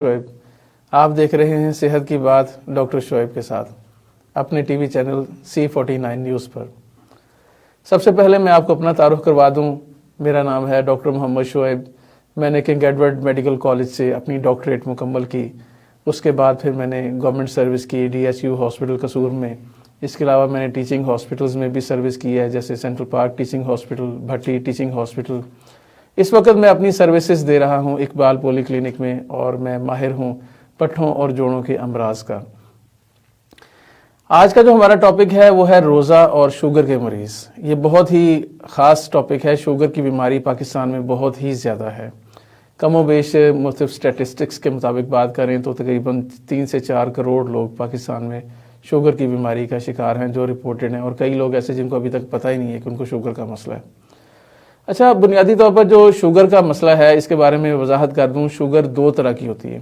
شعیب، آپ دیکھ رہے ہیں صحت کی بات ڈاکٹر شعیب کے ساتھ اپنے T V channel C49 news پر۔ سب سے پہلے میں آپ کو اپنا تعارف کروا دوں۔ میرا نام ہے ڈاکٹر محمد شعیب۔ میں نے کنگ ایڈورڈ میڈیکل کالج سے اپنی ڈاکٹریٹ مکمل کی۔ اس کے بعد پھر میں نے گورنمنٹ سروس کی DSU ہاسپٹل قصور میں۔ اس کے علاوہ میں نے ٹیچنگ ہاسپٹلز میں بھی سروس کی ہے، جیسے سینٹرل پارک ٹیچنگ ہاسپٹل، بھٹی ٹیچنگ ہاسپٹل۔ اس وقت میں اپنی سروسز دے رہا ہوں اقبال پولی کلینک میں، اور میں ماہر ہوں پٹھوں اور جوڑوں کے امراض کا۔ آج کا جو ہمارا ٹاپک ہے وہ ہے روزہ اور شوگر کے مریض۔ یہ بہت ہی خاص ٹاپک ہے۔ شوگر کی بیماری پاکستان میں بہت ہی زیادہ ہے۔ کم و بیش مختلف سٹیٹسٹکس کے مطابق بات کریں تو تقریباً 3 سے 4 کروڑ لوگ پاکستان میں شوگر کی بیماری کا شکار ہیں جو رپورٹڈ ہیں، اور کئی لوگ ایسے جن کو ابھی تک پتہ ہی نہیں ہے کہ ان کو شوگر کا مسئلہ ہے۔ اچھا، بنیادی طور پر جو شوگر کا مسئلہ ہے اس کے بارے میں وضاحت کر دوں۔ شوگر 2 طرح کی ہوتی ہے۔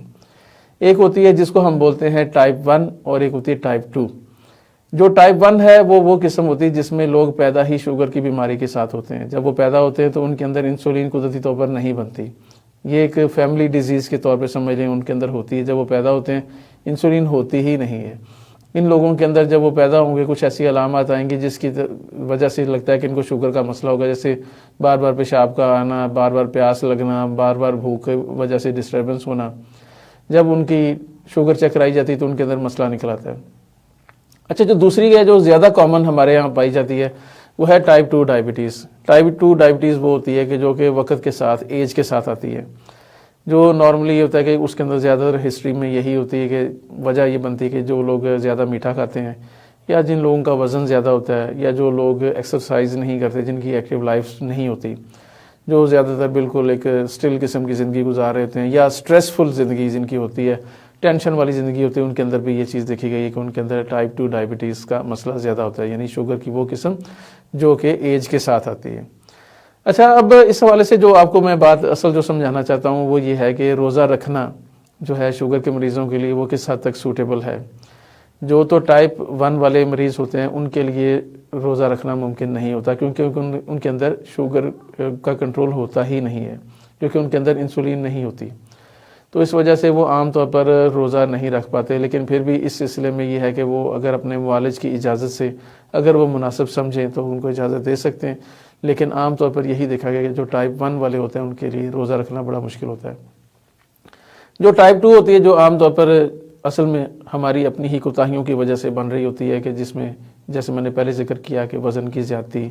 ایک ہوتی ہے جس کو ہم بولتے ہیں ٹائپ 1، اور ایک ہوتی ہے ٹائپ 2۔ جو ٹائپ 1 ہے وہ قسم ہوتی ہے جس میں لوگ پیدا ہی شوگر کی بیماری کے ساتھ ہوتے ہیں۔ جب وہ پیدا ہوتے ہیں تو ان کے اندر انسولین قدرتی طور پر نہیں بنتی۔ یہ ایک فیملی ڈیزیز کے طور پہ سمجھ لیں، ان کے اندر ہوتی ہے۔ جب وہ پیدا ہوتے ہیں انسولین ہوتی ہی نہیں ہے۔ ان لوگوں کے اندر جب وہ پیدا ہوں گے کچھ ایسی علامات آئیں گی جس کی وجہ سے لگتا ہے کہ ان کو شوگر کا مسئلہ ہوگا، جیسے بار بار پیشاب کا آنا، بار بار پیاس لگنا، بار بار بھوک کی وجہ سے ڈسٹربنس ہونا۔ جب ان کی شوگر چیک کرائی جاتی ہے تو ان کے اندر مسئلہ نکل آتا ہے۔ اچھا، جو دوسری ہے جو زیادہ کامن ہمارے یہاں پائی جاتی ہے وہ ہے ٹائپ 2 ڈائبٹیز۔ ٹائپ 2 ڈائبٹیز وہ ہوتی ہے کہ جو کہ وقت کے ساتھ، ایج کے ساتھ آتی ہے۔ جو نارملی یہ ہوتا ہے کہ اس کے اندر زیادہ تر ہسٹری میں یہی ہوتی ہے کہ وجہ یہ بنتی ہے کہ جو لوگ زیادہ میٹھا کھاتے ہیں، یا جن لوگوں کا وزن زیادہ ہوتا ہے، یا جو لوگ ایکسرسائز نہیں کرتے، جن کی ایکٹیو لائف نہیں ہوتی، جو زیادہ تر بالکل ایک اسٹل قسم کی زندگی گزار رہے ہوتے ہیں، یا اسٹریسفل زندگی جن کی ہوتی ہے، ٹینشن والی زندگی ہوتی ہے، ان کے اندر بھی یہ چیز دیکھی گئی ہے کہ ان کے اندر ٹائپ 2 ڈائبٹیز کا مسئلہ زیادہ ہوتا ہے، یعنی شوگر کی وہ قسم جو کہ ایج کے ساتھ آتی ہے۔ اچھا، اب اس حوالے سے جو آپ کو میں بات اصل جو سمجھانا چاہتا ہوں وہ یہ ہے کہ روزہ رکھنا جو ہے شوگر کے مریضوں کے لیے وہ کس حد تک سوٹیبل ہے۔ جو تو ٹائپ 1 والے مریض ہوتے ہیں ان کے لیے روزہ رکھنا ممکن نہیں ہوتا، کیونکہ ان کے اندر شوگر کا کنٹرول ہوتا ہی نہیں ہے، کیونکہ ان کے اندر انسولین نہیں ہوتی۔ تو اس وجہ سے وہ عام طور پر روزہ نہیں رکھ پاتے، لیکن پھر بھی اس سلسلے میں یہ ہے کہ وہ اگر اپنے معالج کی اجازت سے اگر وہ مناسب سمجھیں تو ان کو اجازت دے سکتے ہیں، لیکن عام طور پر یہی دیکھا گیا کہ جو ٹائپ 1 والے ہوتے ہیں ان کے لیے روزہ رکھنا بڑا مشکل ہوتا ہے۔ جو ٹائپ 2 ہوتی ہے جو عام طور پر اصل میں ہماری اپنی ہی کوتاہیوں کی وجہ سے بن رہی ہوتی ہے، کہ جس میں جیسے میں نے پہلے ذکر کیا کہ وزن کی زیادتی،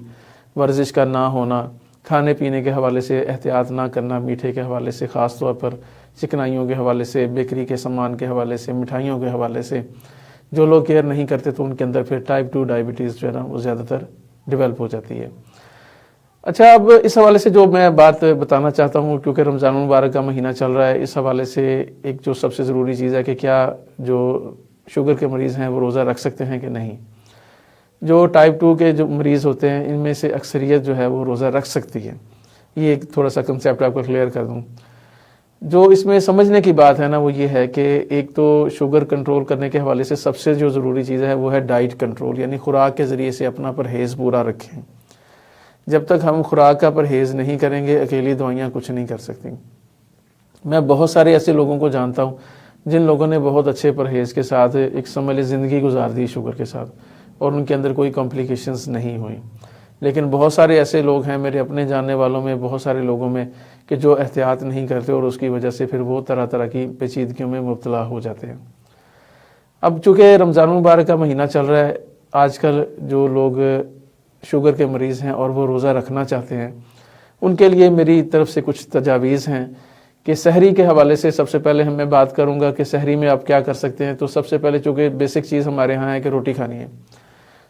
ورزش کا نہ ہونا، کھانے پینے کے حوالے سے احتیاط نہ کرنا، میٹھے کے حوالے سے خاص طور پر، چکنائیوں کے حوالے سے، بیکری کے سامان کے حوالے سے، مٹھائیوں کے حوالے سے جو لوگ کیئر نہیں کرتے تو ان کے اندر پھر ٹائپ 2 ڈائبٹیز جو ہے نا وہ زیادہ تر ڈیولپ ہو جاتی ہے۔ اچھا، اب اس حوالے سے جو میں بات بتانا چاہتا ہوں، کیونکہ رمضان المبارک کا مہینہ چل رہا ہے، اس حوالے سے ایک جو سب سے ضروری چیز ہے کہ کیا جو شوگر کے مریض ہیں وہ روزہ رکھ سکتے ہیں کہ نہیں۔ جو ٹائپ 2 کے جو مریض ہوتے ہیں ان میں سے اکثریت جو ہے وہ روزہ رکھ سکتی ہے۔ یہ ایک تھوڑا سا کنسیپٹ آپ کو کلیئر کر دوں۔ جو اس میں سمجھنے کی بات ہے نا وہ یہ ہے کہ ایک تو شوگر کنٹرول کرنے کے حوالے سے سب سے جو ضروری چیز ہے وہ ہے ڈائٹ کنٹرول، یعنی خوراک کے ذریعے سے اپنا پرہیز پورا رکھیں۔ جب تک ہم خوراک کا پرہیز نہیں کریں گے اکیلی دوائیاں کچھ نہیں کر سکتی۔ میں بہت سارے ایسے لوگوں کو جانتا ہوں جن لوگوں نے بہت اچھے پرہیز کے ساتھ ایک سمجھ زندگی گزار دی شوگر کے ساتھ، اور ان کے اندر کوئی کمپلیکیشنز نہیں ہوئیں۔ لیکن بہت سارے ایسے لوگ ہیں میرے اپنے جاننے والوں میں، بہت سارے لوگوں میں، کہ جو احتیاط نہیں کرتے اور اس کی وجہ سے پھر وہ طرح طرح کی پیچیدگیوں میں مبتلا ہو جاتے ہیں۔ اب چونکہ رمضان المبارک کا مہینہ چل رہا ہے، آج کل جو لوگ شوگر کے مریض ہیں اور وہ روزہ رکھنا چاہتے ہیں ان کے لیے میری طرف سے کچھ تجاویز ہیں کہ سحری کے حوالے سے سب سے پہلے میں بات کروں گا کہ سحری میں آپ کیا کر سکتے ہیں۔ تو سب سے پہلے چونکہ بیسک چیز ہمارے ہاں ہے کہ روٹی کھانی ہے،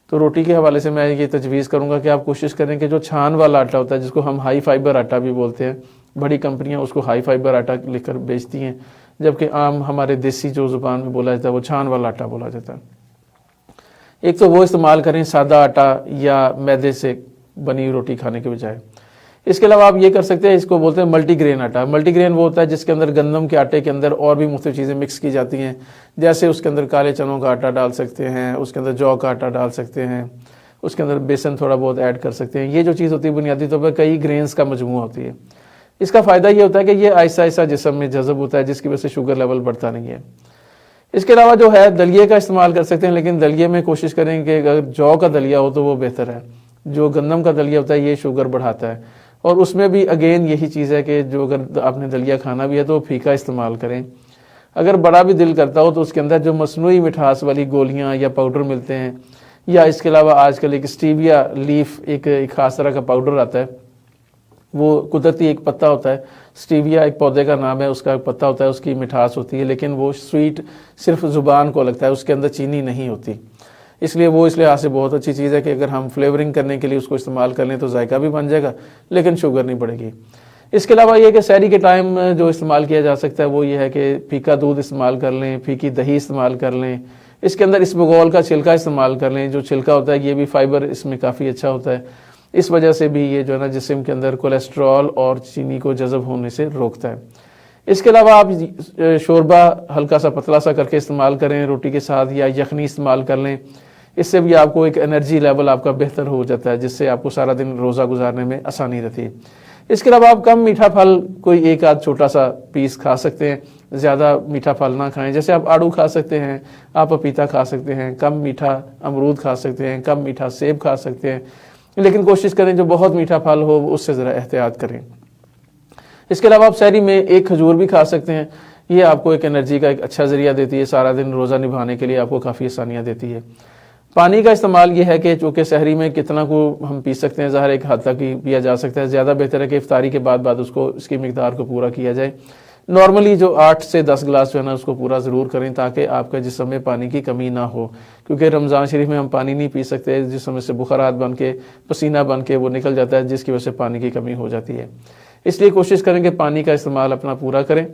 تو روٹی کے حوالے سے میں یہ تجویز کروں گا کہ آپ کوشش کریں کہ جو چھان والا آٹا ہوتا ہے جس کو ہم ہائی فائبر آٹا بھی بولتے ہیں، بڑی کمپنیاں اس کو ہائی فائبر آٹا لکھ کر بیچتی ہیں، جبکہ عام ہمارے دیسی جو زبان میں بولا جاتا ہے وہ چھان والا آٹا بولا جاتا ہے۔ ایک تو وہ استعمال کریں سادہ آٹا یا میدے سے بنی روٹی کھانے کے بجائے۔ اس کے علاوہ آپ یہ کر سکتے ہیں، اس کو بولتے ہیں ملٹی گرین آٹا۔ ملٹی گرین وہ ہوتا ہے جس کے اندر گندم کے آٹے کے اندر اور بھی مختلف چیزیں مکس کی جاتی ہیں، جیسے اس کے اندر کالے چنوں کا آٹا ڈال سکتے ہیں، اس کے اندر جو کا آٹا ڈال سکتے ہیں، اس کے اندر بیسن تھوڑا بہت ایڈ کر سکتے ہیں۔ یہ جو چیز ہوتی ہے بنیادی طور پر کئی گرینز کا مجموعہ ہوتی ہے۔ اس کا فائدہ یہ ہوتا ہے کہ یہ آہستہ آہستہ جسم میں جذب ہوتا ہے، جس کی وجہ سے شوگر لیول بڑھتا نہیں ہے۔ اس کے علاوہ جو ہے دلیے کا استعمال کر سکتے ہیں، لیکن دلیے میں کوشش کریں کہ اگر جو کا دلیا ہو تو وہ بہتر ہے۔ جو گندم کا دلیا ہوتا ہے یہ شوگر بڑھاتا ہے، اور اس میں بھی اگین یہی چیز ہے کہ جو اگر آپ نے دلیا کھانا بھی ہے تو پھیکا استعمال کریں۔ اگر بڑا بھی دل کرتا ہو تو اس کے اندر جو مصنوعی مٹھاس والی گولیاں یا پاؤڈر ملتے ہیں، یا اس کے علاوہ آج کل ایک اسٹیویا لیف ایک خاص طرح کا پاؤڈر آتا ہے، وہ قدرتی ایک پتہ ہوتا ہے، اسٹیویا ایک پودے کا نام ہے، اس کا ایک پتہ ہوتا ہے، اس کی مٹھاس ہوتی ہے، لیکن وہ سویٹ صرف زبان کو لگتا ہے، اس کے اندر چینی نہیں ہوتی، اس لیے وہ اس لحاظ سے بہت اچھی چیز ہے کہ اگر ہم فلیورنگ کرنے کے لیے اس کو استعمال کر لیں تو ذائقہ بھی بن جائے گا لیکن شوگر نہیں بڑھے گی۔ اس کے علاوہ یہ کہ سحری کے ٹائم جو استعمال کیا جا سکتا ہے وہ یہ ہے کہ پھیکا دودھ استعمال کر لیں، پھیکی دہی استعمال کر لیں، اس کے اندر اسبغول کا چھلکا استعمال کر لیں۔ جو چھلکا ہوتا ہے یہ بھی فائبر اس میں کافی اچھا ہوتا ہے، اس وجہ سے بھی یہ جو ہے نا جسم کے اندر کولیسٹرول اور چینی کو جذب ہونے سے روکتا ہے۔ اس کے علاوہ آپ شوربہ ہلکا سا پتلا سا کر کے استعمال کریں روٹی کے ساتھ، یا یخنی استعمال کر لیں، اس سے بھی آپ کو ایک انرجی لیول آپ کا بہتر ہو جاتا ہے، جس سے آپ کو سارا دن روزہ گزارنے میں آسانی رہتی ہے۔ اس کے علاوہ آپ کم میٹھا پھل کوئی ایک آدھ چھوٹا سا پیس کھا سکتے ہیں، زیادہ میٹھا پھل نہ کھائیں، جیسے آپ آڑو کھا سکتے ہیں، آپ پپیتا کھا سکتے ہیں، کم میٹھا امرود کھا سکتے ہیں، کم میٹھا سیب کھا سکتے ہیں، لیکن کوشش کریں جو بہت میٹھا پھل ہو اس سے ذرا احتیاط کریں۔ اس کے علاوہ آپ سحری میں ایک کھجور بھی کھا سکتے ہیں، یہ آپ کو ایک انرجی کا ایک اچھا ذریعہ دیتی ہے، سارا دن روزہ نبھانے کے لیے آپ کو کافی آسانیاں دیتی ہے۔ پانی کا استعمال یہ ہے کہ چونکہ سحری میں کتنا کو ہم پی سکتے ہیں، ظاہر ایک حد تک ہی پیا جا سکتا ہے، زیادہ بہتر ہے کہ افطاری کے بعد اس کی مقدار کو پورا کیا جائے۔ نارملی جو 8 سے 10 گلاس جو ہے نا اس کو پورا ضرور کریں تاکہ آپ کا جسم میں پانی کی کمی نہ ہو، کیونکہ رمضان شریف میں ہم پانی نہیں پی سکتے، جسم میں سے بخارات بن کے پسینہ بن کے وہ نکل جاتا ہے، جس کی وجہ سے پانی کی کمی ہو جاتی ہے۔ اس لیے کوشش کریں کہ پانی کا استعمال اپنا پورا کریں۔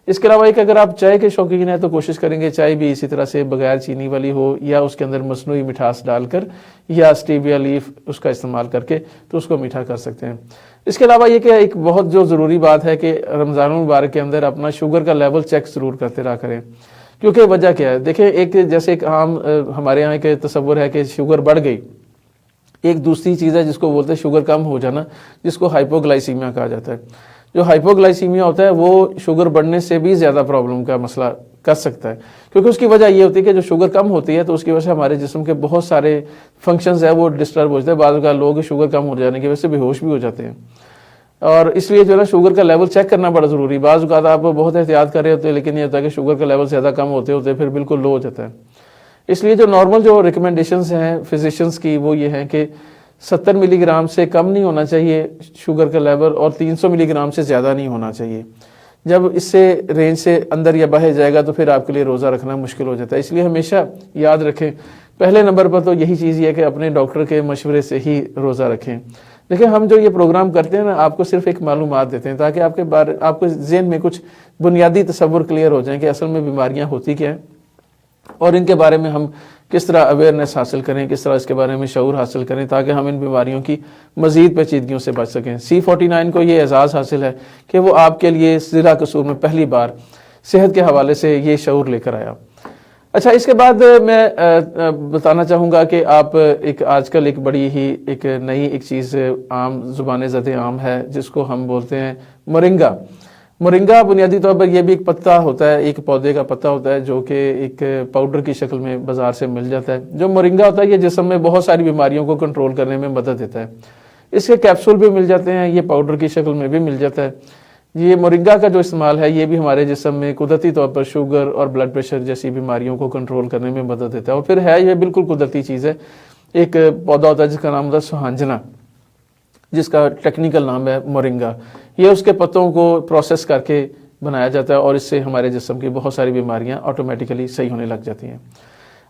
اس کے علاوہ ایک اگر آپ چائے کے شوقین ہیں تو کوشش کریں گے چائے بھی اسی طرح سے بغیر چینی والی ہو، یا اس کے اندر مصنوعی مٹھاس ڈال کر، یا اسٹیویا لیف اس کا استعمال کر کے تو اس کو میٹھا کر سکتے ہیں۔ اس کے علاوہ یہ کہ ایک بہت جو ضروری بات ہے کہ رمضان المبارک کے اندر اپنا شوگر کا لیول چیک ضرور کرتے رہا کریں، کیونکہ وجہ کیا ہے دیکھیں، ایک جیسے ایک عام ہمارے یہاں ایک تصور ہے کہ شوگر بڑھ گئی، ایک دوسری چیز ہے جس کو بولتے ہیں شوگر کم ہو جانا، جس کو ہائپوگلائسیمیا کہا جاتا ہے۔ جو ہائپوگلائسیمیا ہوتا ہے وہ شوگر بڑھنے سے بھی زیادہ پرابلم کا مسئلہ کر سکتا ہے، کیونکہ اس کی وجہ یہ ہوتی ہے کہ جو شوگر کم ہوتی ہے تو اس کی وجہ سے ہمارے جسم کے بہت سارے فنکشنز ہیں وہ ڈسٹرب ہو جاتے ہیں، بعض اوقات لوگ شوگر کم ہو جانے کی وجہ سے بے ہوش بھی ہو جاتے ہیں، اور اس لیے جو ہے نا شوگر کا لیول چیک کرنا بڑا ضروری ہے۔ بعض اوقات آپ بہت احتیاط کر رہے ہوتے ہیں لیکن یہ ہوتا ہے کہ شوگر کا لیول زیادہ کم ہوتے ہوتے پھر بالکل لو ہو جاتا ہے۔ اس لیے جو نارمل جو ریکمنڈیشنز ہیں فزیشنز کی وہ یہ ہیں کہ 70 ملی گرام سے کم نہیں ہونا چاہیے شوگر کا لیول، اور 300 ملی گرام سے زیادہ نہیں ہونا چاہیے۔ جب اس سے رینج سے اندر یا باہر جائے گا تو پھر آپ کے لیے روزہ رکھنا مشکل ہو جاتا ہے۔ اس لیے ہمیشہ یاد رکھیں، پہلے نمبر پر تو یہی چیز یہ ہے کہ اپنے ڈاکٹر کے مشورے سے ہی روزہ رکھیں۔ لیکن ہم جو یہ پروگرام کرتے ہیں نا آپ کو صرف ایک معلومات دیتے ہیں تاکہ آپ کے ذہن میں کچھ بنیادی تصور کلیئر ہو جائیں کہ اصل میں بیماریاں ہوتی کیا ہیں، اور ان کے بارے میں ہم کس طرح اویئرنیس حاصل کریں، کس طرح اس کے بارے میں شعور حاصل کریں تاکہ ہم ان بیماریوں کی مزید پیچیدگیوں سے بچ سکیں۔ C49 کو یہ اعزاز حاصل ہے کہ وہ آپ کے لیے ضلع قصور میں پہلی بار صحت کے حوالے سے یہ شعور لے کر آیا۔ اچھا، اس کے بعد میں بتانا چاہوں گا کہ آپ آج کل ایک بڑی ہی ایک نئی ایک چیز عام زبان زد عام ہے جس کو ہم بولتے ہیں مورنگا۔ مورنگا بنیادی طور پر یہ بھی ایک پتا ہوتا ہے، ایک پودے کا پتا ہوتا ہے جو کہ ایک پاؤڈر کی شکل میں بازار سے مل جاتا ہے۔ جو مورنگا ہوتا ہے یہ جسم میں بہت ساری بیماریوں کو کنٹرول کرنے میں مدد دیتا ہے۔ اس کے کیپسول بھی مل جاتے ہیں، یہ پاؤڈر کی شکل میں بھی مل جاتا ہے۔ یہ مورنگا کا جو استعمال ہے یہ بھی ہمارے جسم میں قدرتی طور پر شوگر اور بلڈ پریشر جیسی بیماریوں کو کنٹرول کرنے میں مدد دیتا ہے، اور پھر ہے یہ بالکل قدرتی چیز ہے۔ ایک پودا ہوتا ہے جس کا نام ہوتا ہے سہانجنا، جس کا ٹیکنیکل نام ہے مورنگا۔ یہ اس کے پتوں کو پروسیس کر کے بنایا جاتا ہے اور اس سے ہمارے جسم کی بہت ساری بیماریاں آٹومیٹیکلی صحیح ہونے لگ جاتی ہیں۔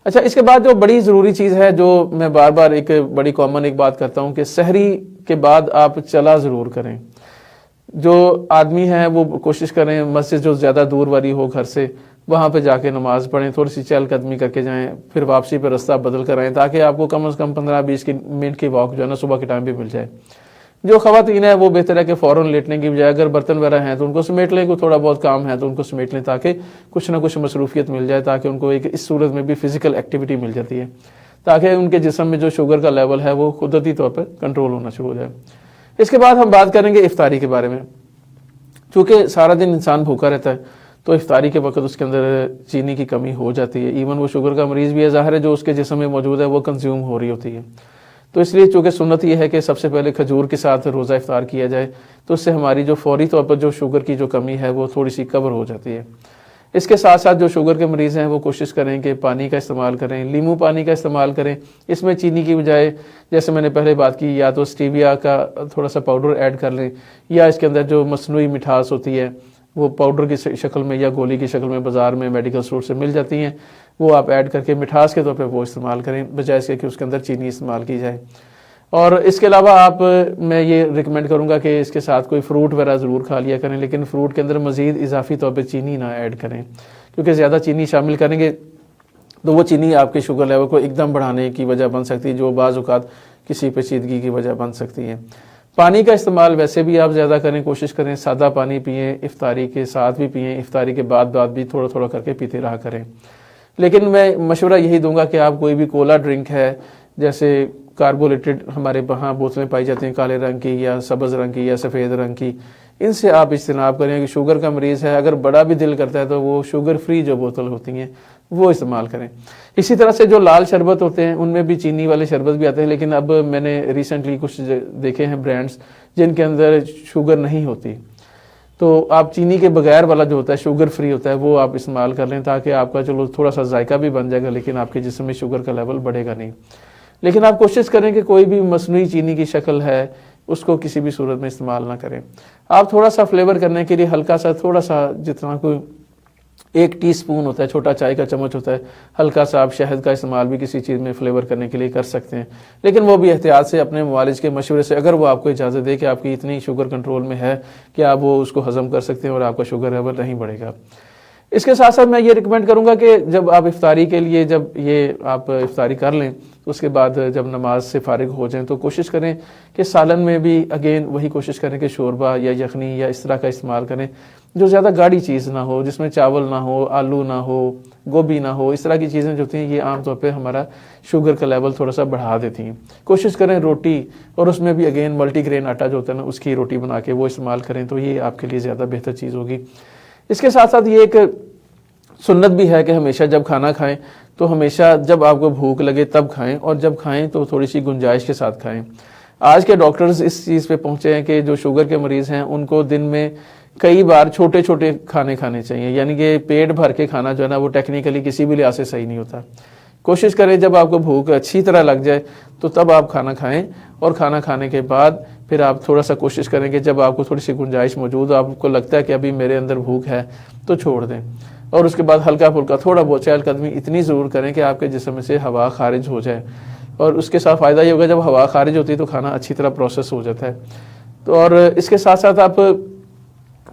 اچھا، اس کے بعد جو بڑی ضروری چیز ہے جو میں بار بار ایک بڑی کامن ایک بات کرتا ہوں کہ سحری کے بعد آپ چلا ضرور کریں۔ جو آدمی ہیں وہ کوشش کریں مسجد جو زیادہ دور والی ہو گھر سے وہاں پہ جا کے نماز پڑھیں، تھوڑی سی چہل قدمی کر کے جائیں، پھر واپسی پہ رستہ بدل کر آئیں تاکہ آپ کو کم از کم 15-20 منٹ کی واک جو ہے نا صبح کے ٹائم پہ مل جائے۔ جو خواتین ہیں وہ بہتر ہے کہ فوراً لیٹنے کی بجائے اگر برتن وغیرہ ہیں تو ان کو سمیٹ لیں، کوئی تھوڑا بہت کام ہے تو ان کو سمیٹ لیں تاکہ کچھ نہ کچھ مصروفیت مل جائے، تاکہ ان کو ایک اس صورت میں بھی فزیکل ایکٹیویٹی مل جاتی ہے تاکہ ان کے جسم میں جو شوگر کا لیول ہے وہ قدرتی طور پر کنٹرول ہونا شروع ہو جائے۔ اس کے بعد ہم بات کریں گے افطاری کے بارے میں۔ چونکہ سارا دن انسان بھوکا رہتا ہے تو افطاری کے وقت اس کے اندر چینی کی کمی ہو جاتی ہے. ایون وہ شوگر کا مریض بھی ہے، ظاہر ہے جو اس کے جسم میں موجود ہے وہ کنزیوم ہو رہی ہوتی ہے. تو اس لیے چونکہ سنت یہ ہے کہ سب سے پہلے کھجور کے ساتھ روزہ افطار کیا جائے، تو اس سے ہماری جو فوری طور پر جو شوگر کی جو کمی ہے وہ تھوڑی سی کور ہو جاتی ہے. اس کے ساتھ ساتھ جو شوگر کے مریض ہیں وہ کوشش کریں کہ پانی کا استعمال کریں، لیمو پانی کا استعمال کریں. اس میں چینی کی بجائے جیسے میں نے پہلے بات کی، یا تو اسٹیویا کا تھوڑا سا پاؤڈر ایڈ کر لیں، یا اس کے اندر جو مصنوعی مٹھاس ہوتی ہے وہ پاؤڈر کی شکل میں یا گولی کی شکل میں بازار میں میڈیکل اسٹور سے مل جاتی ہیں، وہ آپ ایڈ کر کے مٹھاس کے طور پہ وہ استعمال کریں، بجائے اس کے کہ اس کے اندر چینی استعمال کی جائے. اور اس کے علاوہ میں یہ ریکمینڈ کروں گا کہ اس کے ساتھ کوئی فروٹ وغیرہ ضرور کھا لیا کریں، لیکن فروٹ کے اندر مزید اضافی طور پہ چینی نہ ایڈ کریں، کیونکہ زیادہ چینی شامل کریں گے تو وہ چینی آپ کے شوگر لیول کو ایک دم بڑھانے کی وجہ بن سکتی ہے، جو بعض اوقات کسی پیچیدگی کی وجہ بن سکتی ہے. پانی کا استعمال ویسے بھی آپ زیادہ کریں، کوشش کریں سادہ پانی پئیں، افطاری کے ساتھ بھی پئیں، افطاری کے بعد بھی تھوڑا تھوڑا کر کے پیتے رہا کریں. لیکن میں مشورہ یہی دوں گا کہ آپ کوئی بھی کولا ڈرنک ہے، جیسے کاربولیٹڈ ہمارے وہاں بوتلیں پائی جاتی ہیں کالے رنگ کی یا سبز رنگ کی یا سفید رنگ کی، ان سے آپ اجتناب کریں. کہ شوگر کا مریض ہے، اگر بڑا بھی دل کرتا ہے تو وہ شوگر فری جو بوتل ہوتی ہیں وہ استعمال کریں. اسی طرح سے جو لال شربت ہوتے ہیں ان میں بھی چینی والے شربت بھی آتے ہیں، لیکن اب میں نے ریسنٹلی کچھ دیکھے ہیں برانڈز جن کے اندر شوگر نہیں ہوتی، تو آپ چینی کے بغیر والا جو ہوتا ہے شوگر فری ہوتا ہے وہ آپ استعمال کر لیں، تاکہ آپ کا چلو تھوڑا سا ذائقہ بھی بن جائے گا لیکن آپ کے جسم میں شوگر کا لیول بڑھے گا نہیں. لیکن آپ کوشش کریں کہ کوئی بھی مصنوعی چینی کی شکل ہے اس کو کسی بھی صورت میں استعمال نہ کریں. آپ تھوڑا سا فلیور کرنے کے لیے ہلکا سا تھوڑا سا جتنا کوئی 1 ٹی اسپون ہوتا ہے، چھوٹا چائے کا چمچ ہوتا ہے، ہلکا سا آپ شہد کا استعمال بھی کسی چیز میں فلیور کرنے کے لیے کر سکتے ہیں، لیکن وہ بھی احتیاط سے اپنے معالج کے مشورے سے، اگر وہ آپ کو اجازت دے کہ آپ کی اتنی شوگر کنٹرول میں ہے کہ آپ وہ اس کو ہضم کر سکتے ہیں اور آپ کا شوگر لیول نہیں بڑھے گا. اس کے ساتھ ساتھ میں یہ ریکمینڈ کروں گا کہ جب آپ افطاری کے لیے جب یہ آپ افطاری کر لیں تو اس کے بعد جب نماز سے فارغ ہو جائیں تو کوشش کریں کہ سالن میں بھی اگین وہی کوشش کریں کہ شوربہ یا یخنی یا اس طرح کا استعمال کریں جو زیادہ گاڑی چیز نہ ہو، جس میں چاول نہ ہو، آلو نہ ہو، گوبھی نہ ہو. اس طرح کی چیزیں جو ہوتی ہیں یہ عام طور پہ ہمارا شوگر کا لیول تھوڑا سا بڑھا دیتی ہیں. کوشش کریں روٹی، اور اس میں بھی اگین ملٹی گرین آٹا جو ہوتا ہے نا اس کی روٹی بنا کے وہ استعمال کریں تو یہ آپ کے لیے زیادہ بہتر چیز ہوگی. اس کے ساتھ ساتھ یہ ایک سنت بھی ہے کہ ہمیشہ جب کھانا کھائیں تو ہمیشہ جب آپ کو بھوک لگے تب کھائیں، اور جب کھائیں تو تھوڑی سی گنجائش کے ساتھ کھائیں. آج کے ڈاکٹرز اس چیز پہ پہنچے ہیں کہ جو شوگر کے مریض ہیں ان کو دن میں کئی بار چھوٹے چھوٹے کھانے چاہیے، یعنی کہ پیٹ بھر کے کھانا جو ہے نا وہ ٹیکنیکلی کسی بھی لحاظ سے صحیح نہیں ہوتا. کوشش کریں جب آپ کو بھوک اچھی طرح لگ جائے تو تب آپ کھانا کھائیں، اور کھانا کھانے کے بعد پھر آپ تھوڑا سا کوشش کریں کہ جب آپ کو تھوڑی سی گنجائش موجود ہو، آپ کو لگتا ہے کہ ابھی میرے اندر بھوک ہے تو چھوڑ دیں، اور اس کے بعد ہلکا پھلکا تھوڑا بہت چہل قدمی اتنی ضرور کریں کہ آپ کے جسم میں سے ہوا خارج ہو جائے. اور اس کے ساتھ فائدہ یہ ہوگا جب ہوا خارج ہوتی ہے تو کھانا اچھی طرح پروسیس ہو جاتا ہے. تو اور اس کے ساتھ ساتھ آپ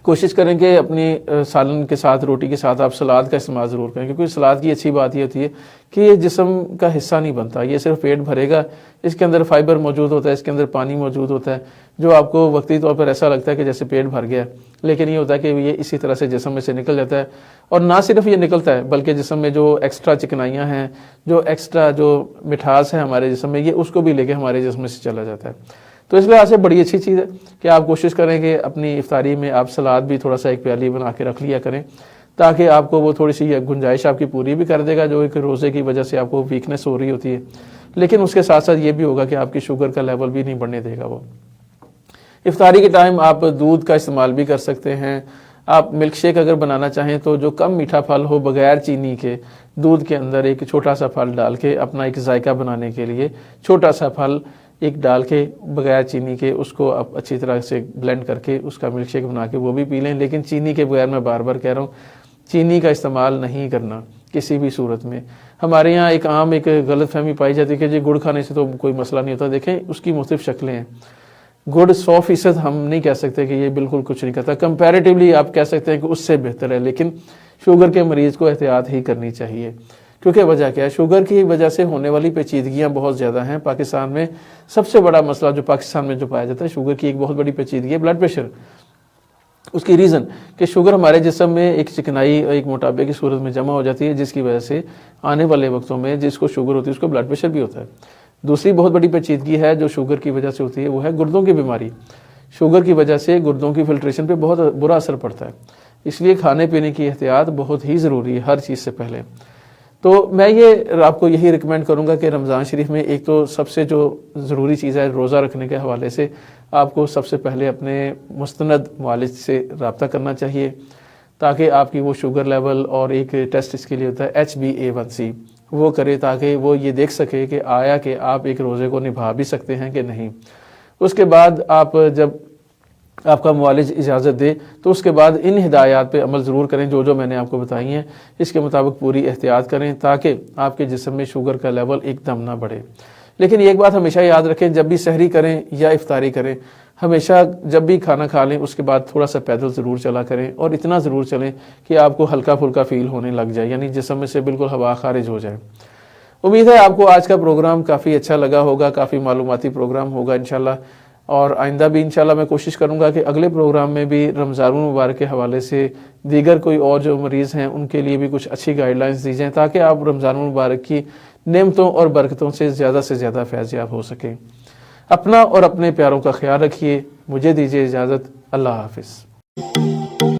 کوشش کریں کہ اپنی سالن کے ساتھ، روٹی کے ساتھ آپ سلاد کا استعمال ضرور کریں، کیونکہ سلاد کی اچھی بات یہ ہوتی ہے کہ یہ جسم کا حصہ نہیں بنتا، یہ صرف پیٹ بھرے گا. اس کے اندر فائبر موجود ہوتا ہے، اس کے اندر پانی موجود ہوتا ہے، جو آپ کو وقتی طور پر ایسا لگتا ہے کہ جیسے پیٹ بھر گیا، لیکن یہ ہوتا ہے کہ یہ اسی طرح سے جسم میں سے نکل جاتا ہے. اور نہ صرف یہ نکلتا ہے بلکہ جسم میں جو ایکسٹرا چکنائیاں ہیں، جو ایکسٹرا جو مٹھاس ہے ہمارے جسم میں، یہ اس کو بھی لے کے ہمارے جسم میں سے چلا جاتا ہے. تو اس لحاظ سے بڑی اچھی چیز ہے کہ آپ کوشش کریں کہ اپنی افطاری میں آپ سلاد بھی تھوڑا سا ایک پیالی بنا کے رکھ لیا کریں، تاکہ آپ کو وہ تھوڑی سی گنجائش آپ کی پوری بھی کر دے گا، جو ایک روزے کی وجہ سے آپ کو ویکنس ہو رہی ہوتی ہے، لیکن اس کے ساتھ ساتھ یہ بھی ہوگا کہ آپ کی شوگر کا لیول بھی نہیں بڑھنے دے گا. وہ افطاری کے ٹائم آپ دودھ کا استعمال بھی کر سکتے ہیں. آپ ملک شیک اگر بنانا چاہیں تو جو کم میٹھا پھل ہو بغیر چینی کے، دودھ کے اندر ایک چھوٹا سا پھل ڈال کے اپنا ایک ذائقہ بنانے کے لیے چھوٹا سا پھل ایک ڈال کے بغیر چینی کے اس کو آپ اچھی طرح سے بلینڈ کر کے اس کا ملک شیک بنا کے وہ بھی پی لیں. لیکن چینی کے بغیر میں بار بار کہہ رہا ہوں چینی کا استعمال نہیں کرنا کسی بھی صورت میں. ہمارے یہاں ایک عام ایک غلط فہمی پائی جاتی ہے کہ جی گڑ کھانے سے تو کوئی مسئلہ نہیں ہوتا. دیکھیں اس کی مختلف شکلیں ہیں. گڑ 100% ہم نہیں کہہ سکتے کہ یہ بالکل کچھ نہیں کرتا، کمپیریٹیولی آپ کہہ سکتے ہیں کہ اس سے بہتر ہے، لیکن شوگر کے مریض کو احتیاط ہی کرنی چاہیے. کیونکہ وجہ کیا ہے؟ شوگر کی وجہ سے ہونے والی پیچیدگیاں بہت زیادہ ہیں. پاکستان میں سب سے بڑا مسئلہ جو پاکستان میں جو پایا جاتا ہے شوگر کی ایک بہت بڑی پیچیدگی ہے بلڈ پریشر. اس کی ریزن کہ شوگر ہمارے جسم میں ایک چکنائی اور ایک موٹاپے کی صورت میں جمع ہو جاتی ہے، جس کی وجہ سے آنے والے وقتوں میں جس کو شوگر ہوتی ہے اس کو بلڈ پریشر بھی ہوتا ہے. دوسری بہت بڑی پیچیدگی ہے جو شوگر کی وجہ سے ہوتی ہے وہ ہے گردوں کی بیماری. شوگر کی وجہ سے گردوں کی فلٹریشن پہ بہت برا اثر پڑتا ہے، اس لیے کھانے پینے کی احتیاط بہت ہی ضروری ہے ہر چیز سے پہلے۔ تو میں یہ آپ کو یہی ریکمینڈ کروں گا کہ رمضان شریف میں ایک تو سب سے جو ضروری چیز ہے روزہ رکھنے کے حوالے سے آپ کو سب سے پہلے اپنے مستند معالج سے رابطہ کرنا چاہیے، تاکہ آپ کی وہ شوگر لیول اور ایک ٹیسٹ اس کے لیے ہوتا ہے HbA1c وہ کرے، تاکہ وہ یہ دیکھ سکے کہ آیا کہ آپ ایک روزے کو نبھا بھی سکتے ہیں کہ نہیں۔ اس کے بعد آپ جب آپ کا معالج اجازت دے تو اس کے بعد ان ہدایات پہ عمل ضرور کریں جو میں نے آپ کو بتائی ہیں، اس کے مطابق پوری احتیاط کریں تاکہ آپ کے جسم میں شوگر کا لیول ایک دم نہ بڑھے۔ لیکن ایک بات ہمیشہ یاد رکھیں، جب بھی سحری کریں یا افطاری کریں، ہمیشہ جب بھی کھانا کھا لیں اس کے بعد تھوڑا سا پیدل ضرور چلا کریں، اور اتنا ضرور چلیں کہ آپ کو ہلکا پھلکا فیل ہونے لگ جائے، یعنی جسم میں سے بالکل ہوا خارج ہو جائے۔ امید ہے آپ کو آج کا پروگرام کافی اچھا لگا ہوگا، کافی معلوماتی پروگرام ہوگا انشاءاللہ، اور آئندہ بھی انشاءاللہ میں کوشش کروں گا کہ اگلے پروگرام میں بھی رمضان المبارک کے حوالے سے دیگر کوئی اور جو مریض ہیں ان کے لیے بھی کچھ اچھی گائیڈ لائنز دی جائیں، تاکہ آپ رمضان المبارک کی نعمتوں اور برکتوں سے زیادہ فیض یاب ہو سکیں۔ اپنا اور اپنے پیاروں کا خیال رکھیے، مجھے دیجیے اجازت، اللہ حافظ۔